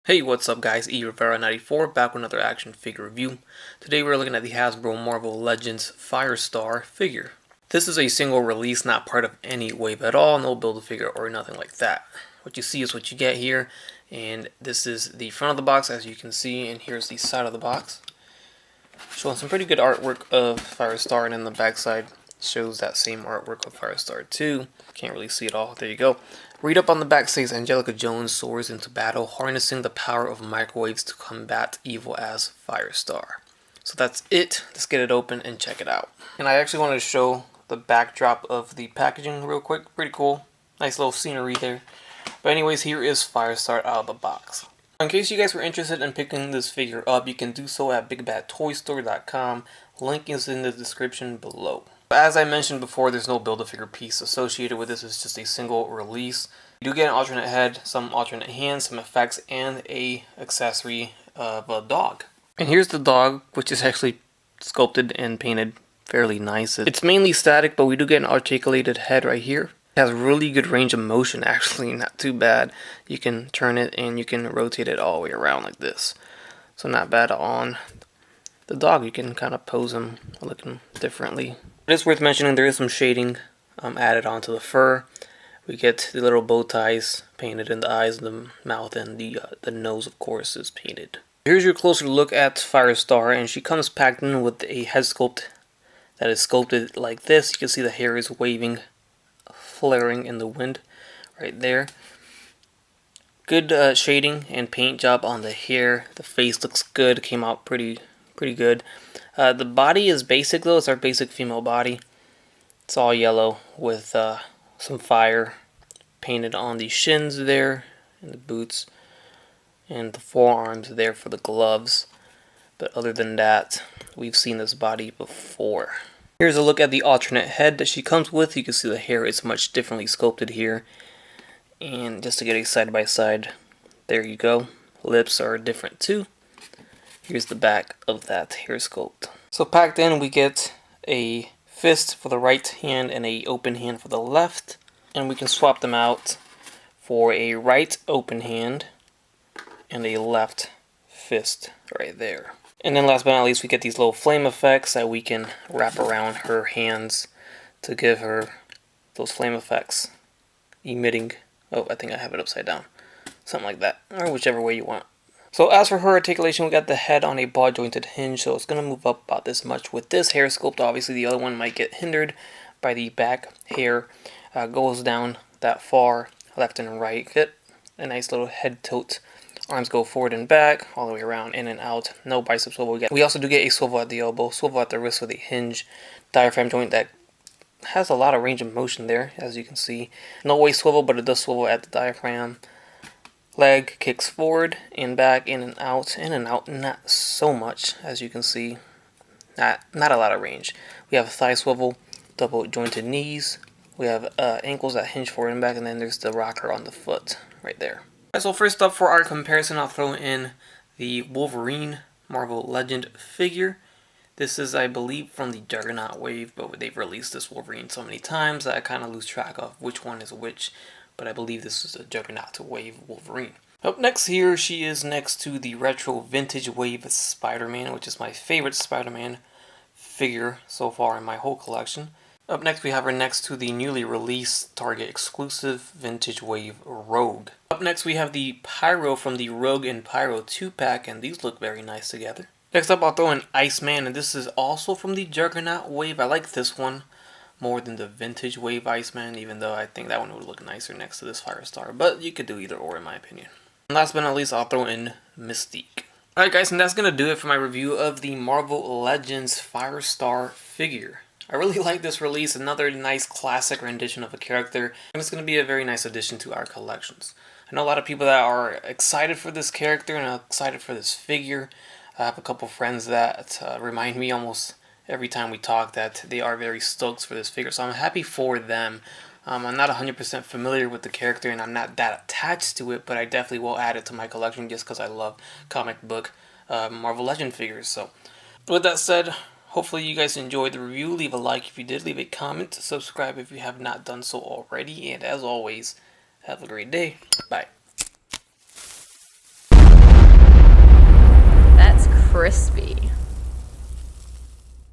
Hey, what's up guys, Rivera94 back with another action figure review. Today we're looking at the Hasbro Marvel Legends Firestar figure. This is a single release, not part of any wave at all, no build-a-figure or nothing like that. What you see is what you get here, and this is the front of the box as you can see, and here's the side of the box. Showing some pretty good artwork of Firestar, and then the back side shows that same artwork of Firestar too. Can't really see it all, there you go. Read up on the back says Angelica Jones soars into battle, harnessing the power of microwaves to combat evil as Firestar. So that's it. Let's get it open and check it out. And I actually wanted to show the backdrop of the packaging real quick. Pretty cool. Nice little scenery there. But anyways, here is Firestar out of the box. In case you guys were interested in picking this figure up, you can do so at BigBadToyStore.com. Link is in the description below. As I mentioned before, there's no Build-A-Figure piece associated with this. It's just a single release. You do get an alternate head, some alternate hands, some effects, and a accessory of a dog. And here's the dog, which is actually sculpted and painted fairly nice. It's mainly static, but we do get an articulated head right here. It has really good range of motion, actually, not too bad. You can turn it and you can rotate it all the way around like this. So not bad on the dog. You can kind of pose him looking differently. It is worth mentioning there is some shading added onto the fur. We get the little bow ties painted in the eyes, the mouth, and the nose, of course, is painted. Here's your closer look at Firestar, and she comes packed in with a head sculpt that is sculpted like this. You can see the hair is waving, flaring in the wind right there. Good shading and paint job on the hair. The face looks good. Came out pretty good. The body is basic though. It's our basic female body. It's all yellow with some fire painted on the shins there and the boots and the forearms there for the gloves. But other than that, we've seen this body before. Here's a look at the alternate head that she comes with. You can see the hair is much differently sculpted here. And just to get a side by side, there you go. Lips are different too. Here's the back of that hair sculpt. So packed in, we get a fist for the right hand and a open hand for the left. And we can swap them out for a right open hand and a left fist right there. And then last but not least, we get these little flame effects that we can wrap around her hands to give her those flame effects emitting. Oh, I think I have it upside down. Something like that, or whichever way you want. So as for her articulation, we got the head on a ball jointed hinge, so it's going to move up about this much with this hair sculpt. Obviously the other one might get hindered by the back hair. Goes down that far, left and right. Get a nice little head tilt. Arms go forward and back, all the way around, in and out. No bicep swivel. We also do get a swivel at the elbow, swivel at the wrist with a hinge. Diaphragm joint that has a lot of range of motion there, as you can see. No waist swivel, but it does swivel at the diaphragm. Leg kicks forward and back, in and out, not so much, as you can see. Not a lot of range. We have a thigh swivel, double jointed knees. We have ankles that hinge forward and back, and then there's the rocker on the foot right there. So first up for our comparison, I'll throw in the Wolverine Marvel Legend figure. This is, I believe, from the Juggernaut wave, but they've released this Wolverine so many times that I kind of lose track of which one is which. But I believe this is a Juggernaut wave Wolverine. Up next here, she is next to the retro vintage wave Spider-Man, which is my favorite Spider-Man figure so far in my whole collection. Up next, we have her next to the newly released Target exclusive vintage wave Rogue. Up next, we have the Pyro from the Rogue and Pyro 2-pack, and these look very nice together. Next up, I'll throw in Iceman, and this is also from the Juggernaut wave. I like this one more than the vintage wave Iceman, even though I think that one would look nicer next to this Firestar. But you could do either or, in my opinion. And last but not least, I'll throw in Mystique. Alright guys, and that's going to do it for my review of the Marvel Legends Firestar figure. I really like this release, another nice classic rendition of a character, and it's going to be a very nice addition to our collections. I know a lot of people that are excited for this character and excited for this figure. I have a couple friends that remind me almost every time we talk that they are very stoked for this figure, so I'm happy for them. I'm not 100% familiar with the character and I'm not that attached to it, but I definitely will add it to my collection just because I love comic book Marvel Legend figures. So with that said, hopefully you guys enjoyed the review. Leave a like if you did, leave a comment, subscribe if you have not done so already, and as always, have a great day. Bye.